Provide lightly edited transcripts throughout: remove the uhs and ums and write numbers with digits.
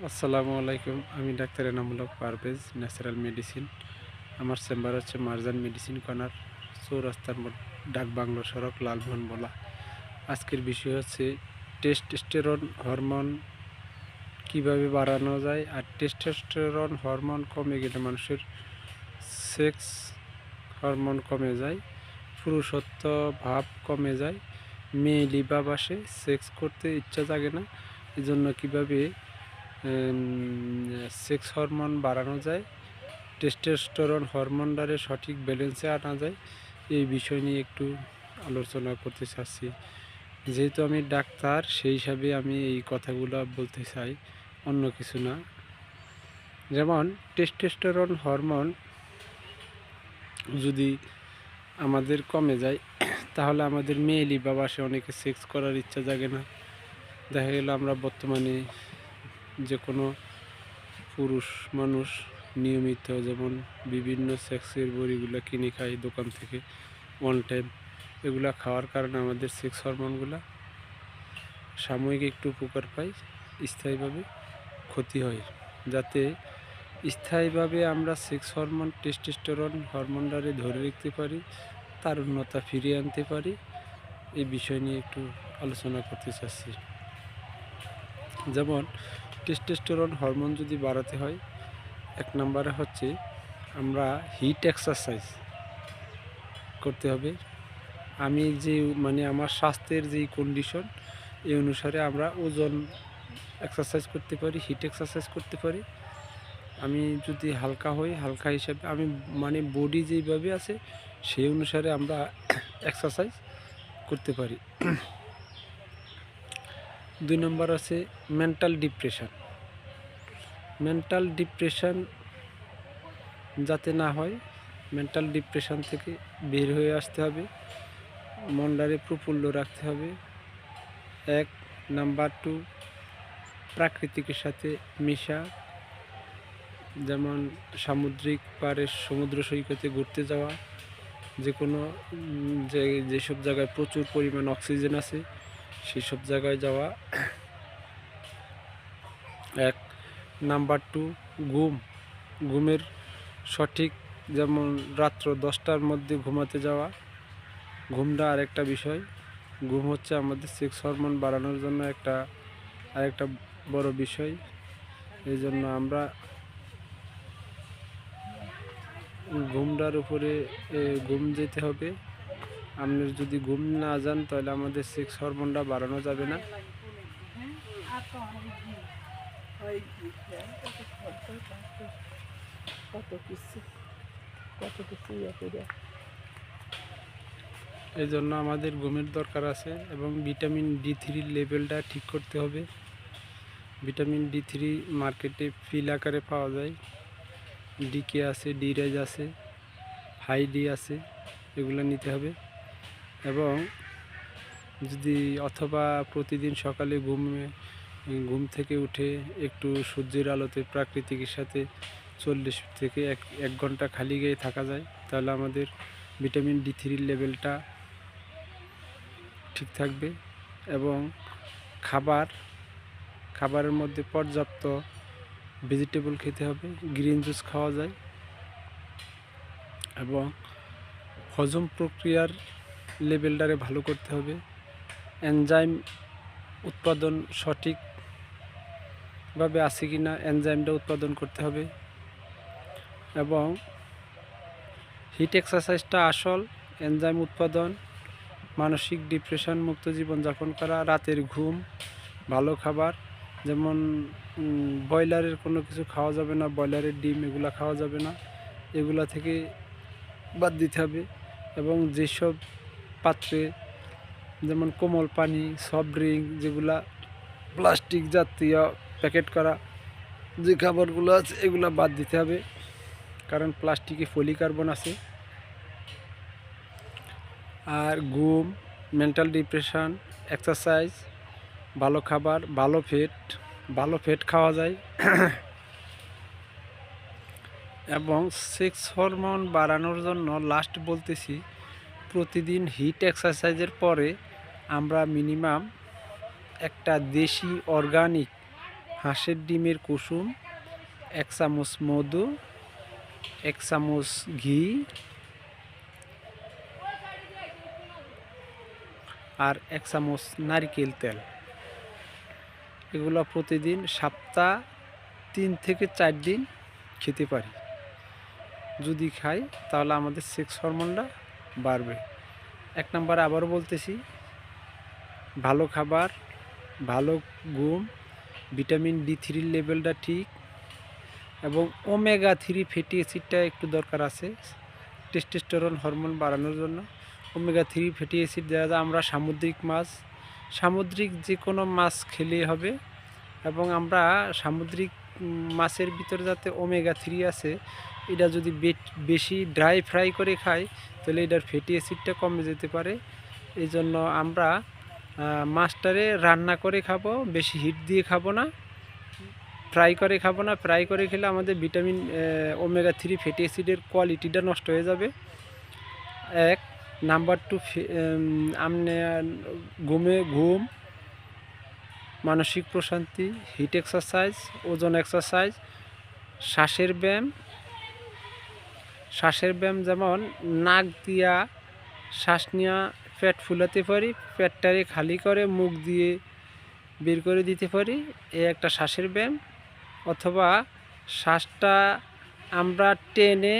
আসসালামু আলাইকুম। আমি doctor Enamul Haque Parvez, natural medicine. আমার চেম্বার হচ্ছে মারজান মেডিসিন কর্নার, চৌরাস্তার মোড়, ডাকবাংলো সড়ক, লালমোহন বলা। আজকের বিষয় হচ্ছে টেস্টোস্টেরন হরমোন কিভাবে বাড়ানো যায়, আর টেস্টোস্টেরন হরমোন কমে গেলে মানুষের সেক্স হরমোন কমে যায়, পুরুষত্ব ভাব কমে যায়, মেয়েলি ভাব আসে, সেক্স করতে ইচ্ছা জাগে না। এজন্য কীভাবে সেক্স হরমোন বাড়ানো যায়, টেস্টোস্টেরন হরমোনটারে সঠিক ব্যালেন্সে আনা যায়, এই বিষয় নিয়ে একটু আলোচনা করতে চাচ্ছি। যেহেতু আমি ডাক্তার, সেই হিসাবে আমি এই কথাগুলো বলতে চাই, অন্য কিছু না। যেমন টেস্টোস্টেরন হরমোন যদি আমাদের কমে যায়, তাহলে আমাদের মেয়েলি বা বাসে অনেকে সেক্স করার ইচ্ছা জাগে না। দেখা গেল আমরা বর্তমানে যে কোনো পুরুষ মানুষ নিয়মিত যেমন বিভিন্ন সেক্সের বড়িগুলো কিনে খাই দোকান থেকে ওয়ান টাইম, এগুলা খাওয়ার কারণে আমাদের সেক্স হরমোনগুলো সাময়িক একটু উপকার পাই, স্থায়ীভাবে ক্ষতি হয়। যাতে স্থায়ীভাবে আমরা সেক্স হরমোন টেস্টোস্টেরন হরমোনটারে ধরে রাখতে পারি, তার উন্নতা ফিরিয়ে আনতে পারি, এই বিষয় নিয়ে একটু আলোচনা করতে চাচ্ছি। যেমন টেস্টোস্টেরন হরমোন যদি বাড়াতে হয়, এক নম্বরে হচ্ছে আমরা হিট এক্সারসাইজ করতে হবে। আমি যে আমার স্বাস্থ্যের যেই কন্ডিশন, এই অনুসারে আমরা ওজন এক্সারসাইজ করতে পারি, হিট এক্সারসাইজ করতে পারি। আমি যদি হালকা হই, হালকা হিসাবে আমি বডি যেইভাবে আছে সেই অনুসারে আমরা এক্সারসাইজ করতে পারি। 2 নম্বর আছে মেন্টাল ডিপ্রেশন। মেন্টাল ডিপ্রেশন যাতে না হয়, মেন্টাল ডিপ্রেশন থেকে বের হয়ে আসতে হবে, মনটারে প্রফুল্ল রাখতে হবে। 1 নাম্বার 2 প্রাকৃতিকের সাথে মিশা, যেমন সামুদ্রিক পাড়ে সমুদ্র সৈকতে ঘুরতে যাওয়া, যে কোনো যেসব জায়গায় প্রচুর পরিমাণ অক্সিজেন আছে সেই সব জায়গায় যাওয়া। 1 নাম্বার 2 ঘুমের সঠিক, যেমন রাত্র 10টার মধ্যে ঘুমাতে যাওয়া। ঘুমটা আরেকটা বিষয়। ঘুম হচ্ছে আমাদের সেক্স হরমোন বাড়ানোর জন্য আরেকটা বড় বিষয়। এই জন্য আমরা ঘুমটার উপরে ঘুম যেতে হবে। আপনার যদি ঘুম না যান, তাহলে আমাদের সেক্স হরমোনটা বাড়ানো যাবে না। এই জন্য আমাদের ঘুমের দরকার আছে, এবং ভিটামিন D3 লেভেলটা ঠিক করতে হবে। ভিটামিন D3 মার্কেটে পিল আকারে পাওয়া যায়। ডিকে আছে, ডিরাইজ আছে, হাই ডি আছে, এগুলো নিতে হবে। এবং যদি অথবা প্রতিদিন সকালে ঘুম থেকে উঠে একটু সূর্যের আলোতে প্রাকৃতিকের সাথে 40 থেকে এক ঘন্টা খালি গায়ে থাকা যায়, তাহলে আমাদের ভিটামিন D3 লেভেলটা ঠিক থাকবে। এবং খাবারের মধ্যে পর্যাপ্ত ভেজিটেবল খেতে হবে, গ্রিন জুস খাওয়া যায়। এবং হজম প্রক্রিয়ার লেভেলটারে ভালো করতে হবে। এনজাইম উৎপাদন সঠিকভাবে আছে কি না, এনজাইমটা উৎপাদন করতে হবে। এবং হিট এক্সারসাইজটা আসল, এনজাইম উৎপাদন, মানসিক ডিপ্রেশন মুক্ত জীবনযাপন করা, রাতের ঘুম, ভালো খাবার, যেমন ব্রয়লারের কোনো কিছু খাওয়া যাবে না, ব্রয়লারের ডিম এগুলা খাওয়া যাবে না, এগুলা থেকে বাদ দিতে হবে। এবং যেসব পাত্রে, যেমন কোমল পানি, সফট ড্রিঙ্ক, যেগুলা প্লাস্টিক জাতীয় প্যাকেট করা যে খাবারগুলো আছে, এগুলা বাদ দিতে হবে, কারণ প্লাস্টিকে পলিকার্বন আছে। আর ঘুম, মেন্টাল ডিপ্রেশন, এক্সারসাইজ, ভালো খাবার, ভালো ফেট খাওয়া যায়। এবং সেক্স হরমোন বাড়ানোর জন্য লাস্ট বলতেছি, প্রতিদিন হিট এক্সারসাইজের পরে আমরা মিনিমাম একটা দেশি অর্গানিক হাঁসের ডিমের কুসুম, 1 চামচ মধু, 1 চামচ ঘি আর 1 চামচ নারকেল তেল। এগুলো প্রতিদিন সপ্তাহ 3 থেকে 4 দিন খেতে পারি। যদি খাই তাহলে আমাদের সেক্স হরমোনটা বাড়বে। 1 নম্বরে আবারও বলতেছি, ভালো খাবার, ভালো ঘুম, ভিটামিন D3 লেভেলটা ঠিক এবং ওমেগা 3 ফ্যাটি অ্যাসিডটা একটু দরকার আছে টেস্টোস্টেরন হরমোন বাড়ানোর জন্য। ওমেগা 3 ফ্যাটি অ্যাসিড দেওয়া যায় আমরা সামুদ্রিক যে কোনো মাছ খেলে হবে এবং আমরা সামুদ্রিক মাছের ভিতরে যাতে ওমেগা 3 আছে, এটা যদি বেশি ড্রাই ফ্রাই করে খাই তাহলে এটার ফ্যাটি অ্যাসিডটা কমে যেতে পারে। এই জন্য আমরা মাছটারে রান্না করে খাবো, বেশি হিট দিয়ে খাবো না, ফ্রাই করে খাবো না। ফ্রাই করে খেলে আমাদের ভিটামিন ওমেগা 3 ফ্যাটি অ্যাসিডের কোয়ালিটিটা নষ্ট হয়ে যাবে। 1 নাম্বার 2, ঘুম, মানসিক প্রশান্তি, হিট এক্সারসাইজ, ওজন এক্সারসাইজ, শ্বাসের ব্যায়াম যেমন নাক দিয়া শ্বাস নেওয়া, পেট ফুলাতে পারি, পেটটারে খালি করে মুখ দিয়ে বের করে দিতে পারি, এই একটা শ্বাসের ব্যায়াম। অথবা শ্বাসটা আমরা টেনে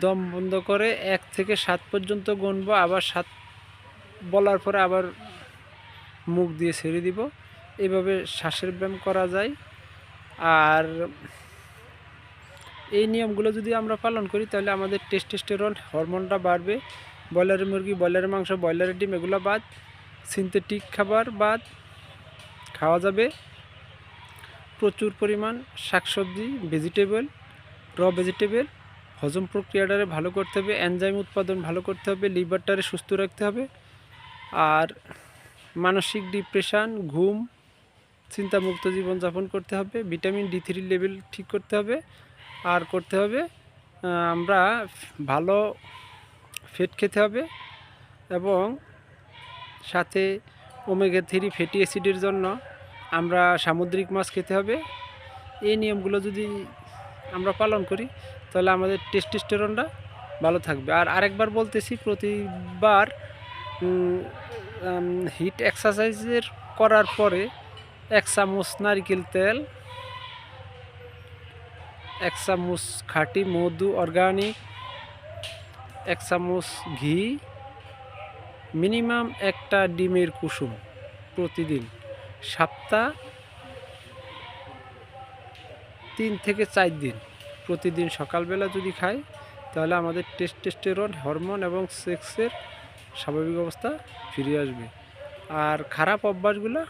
দম বন্ধ করে 1 থেকে 7 পর্যন্ত গুনবো, আবার 7 বলার পরে আবার মুখ দিয়ে ছেড়ে দিব। এইভাবে শ্বাসের ব্যায়াম করা যায়। আর এই নিয়মগুলো যদি আমরা পালন করি তাহলে আমাদের টেস্টোস্টেরন হরমোনটা বাড়বে। ব্রয়লারের মুরগি, ব্রয়লারের মাংস, ব্রয়লারের ডিম এগুলো বাদ, সিনথেটিক খাবার বাদ খাওয়া যাবে। প্রচুর পরিমাণ শাকসবজি, ভেজিটেবল, হজম প্রক্রিয়াটারে ভালো করতে হবে, এনজাইম উৎপাদন ভালো করতে হবে, লিভারটারে সুস্থ রাখতে হবে। আর মানসিক ডিপ্রেশন, ঘুম, চিন্তামুক্ত জীবনযাপন করতে হবে। ভিটামিন D3 লেভেল ঠিক করতে হবে। আর করতে হবে আমরা ভালো ফ্যাট খেতে হবে এবং সাথে ওমেগা 3 ফ্যাটি অ্যাসিডের জন্য আমরা সামুদ্রিক মাছ খেতে হবে। এই নিয়মগুলো যদি আমরা পালন করি তাহলে আমাদের টেস্টোস্টেরনটা ভালো থাকবে। আর আরেকবার বলতেছি, প্রতিবার হিট এক্সারসাইজের করার পরে 1 চামচ নারকেল তেল, 1 চামচ খাঁটি মধু অর্গানিক, 1 চামচ ঘি, মিনিমাম একটা ডিমের কুসুম প্রতিদিন সপ্তাহ 3 থেকে 4 দিন প্রতিদিন সকালবেলা যদি খাই তাহলে আমাদের টেস্টোস্টেরন হরমোন এবং সেক্সের স্বাভাবিক অবস্থা ফিরে আসবে। আর খারাপ অভ্যাসগুলো,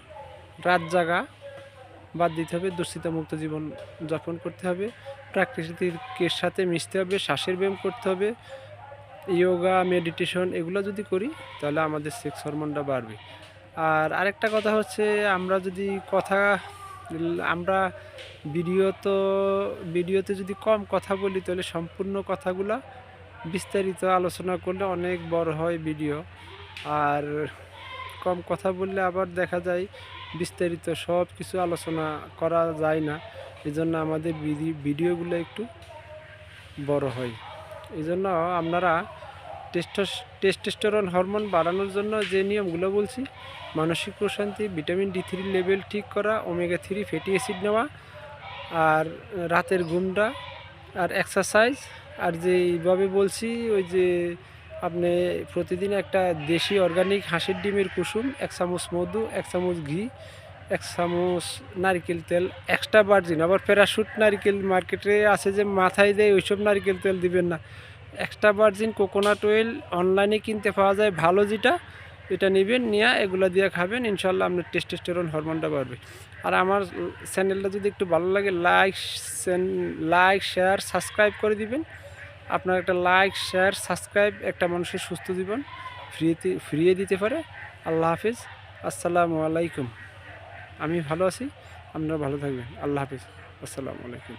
রাত জাগা বাদ দিতে হবে, দুশ্চিন্তামুক্ত জীবন যাপন করতে হবে, প্রাকৃতিকের সাথে মিশতে হবে, শ্বাসের ব্যায়াম করতে হবে, যোগা, মেডিটেশন এগুলো যদি করি তাহলে আমাদের সেক্স হরমোনটা বাড়বে। আর আরেকটা কথা হচ্ছে, আমরা ভিডিওতে যদি কম কথা বলি তাহলে সম্পূর্ণ কথাগুলো বিস্তারিত আলোচনা করলে অনেক বড় হয় ভিডিও। আর কম কথা বললে আবার দেখা যায় বিস্তারিত সব কিছু আলোচনা করা যায় না। এই জন্য আমাদের ভিডিওগুলো একটু বড় হয়। এই জন্য আপনারা টেস্টোস্টেরন হরমোন বাড়ানোর জন্য যে নিয়মগুলো বলছি, মানসিক প্রশান্তি, ভিটামিন D3 লেভেল ঠিক করা, ওমেগা 3 ফ্যাটি অ্যাসিড নেওয়া, আর রাতের ঘুমটা, আর এক্সারসাইজ, আর যেইভাবে বলছি ওই যে আপনি প্রতিদিন একটা দেশি অর্গানিক হাঁসের ডিমের কুসুম, 1 চামচ মধু, 1 চামচ ঘি, 1 চামচ নারকেল তেল, এক্সট্রা ভার্জিন, আবার প্যারাশুট নারকেল মার্কেটে আছে যে মাথায় দেয়, ওইসব নারকেল তেল দিবেন না। এক্সট্রা ভার্জিন কোকোনাট অয়েল অনলাইনে কিনতে পাওয়া যায় ভালো, যেটা এটা নেবেন, নিয়ে এগুলো দিয়ে খাবেন, ইনশাল্লাহ আপনার টেস্টোস্টেরন হরমোনটা বাড়বে। আর আমার চ্যানেলটা যদি একটু ভালো লাগে লাইক শেয়ার সাবস্ক্রাইব করে দিবেন। আপনার একটা লাইক শেয়ার সাবস্ক্রাইব একটা মানুষের সুস্থ জীবন ফিরিয়ে দিতে পারে। আল্লাহ হাফিজ, আসসালামু আলাইকুম। আমি ভালো আছি, আপনারা ভালো থাকবেন। আল্লাহ হাফিজ, আসসালামু আলাইকুম।